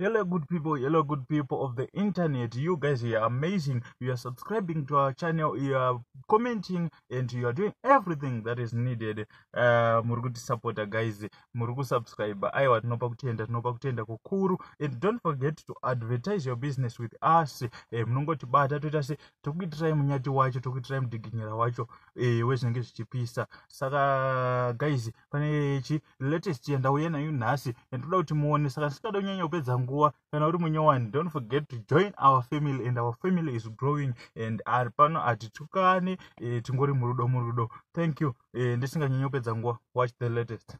Hello good people of the internet. You guys are amazing. You are subscribing to our channel, you are commenting, and you are doing everything that is needed. Muruguti supporter guys, murugu subscriber. I want nopa kutenda kukuru. And don't forget to advertise your business with us. Munongoti bata tuita se tokuitrai munyati wacho, tokuitrai mudiginyira wacho wezvinenge zvichipisa. Saka guys, pane latest yandauya nayo nhasi and toda kuti muone, saka sikada kunyanya kupedza nguva kana uri munyowani. Don't forget to join our family, and our family is growing, and ari pano hatitukane, tingori murudo. Thank you. Ndisinganyanya kupedza nguva, watch the latest.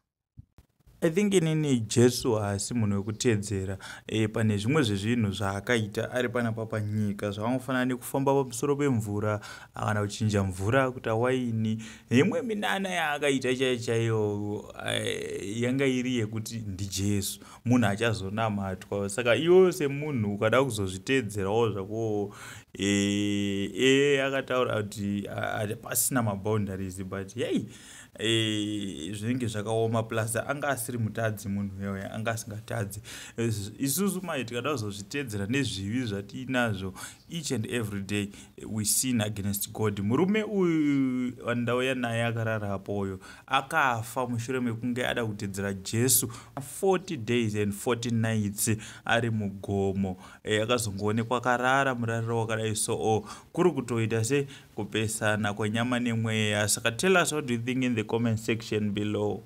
I think inini Jesu haasi munhu wekutedzera pane zvimwe zvezvinhu zvaakaita ari panapa panyika zvavangofanana nekufamba pamusoro pemvura kana kuchinja mvura kuita waini. Imwe minana yaakaita chaiyo yanga iri yekuti ndiJesu, munhu achazonamatwa. Saka iwo semunhu ukada kuzozviteedzerawo zvako akataura kuti pasina maboundaries, but hey, zvinenge zvakaoma, plus anga asiri mutadzi munhu yoyo, anga asingatadzi. Isusu mai tikada kuzozviteedzera nezvivi zvatiinazvo each and every day, we sin against God. Murume uyu wandauya naye akararapo uyo akafa mushure mekunge ada kuteedzera Jesu 40 days and 40 nights ari mugomo. Akazongoonekwa akarara murariro wakadai. So kuri kutoita se kupesana kwenyama nemweya. Saka tell us what do you think in the comment section below.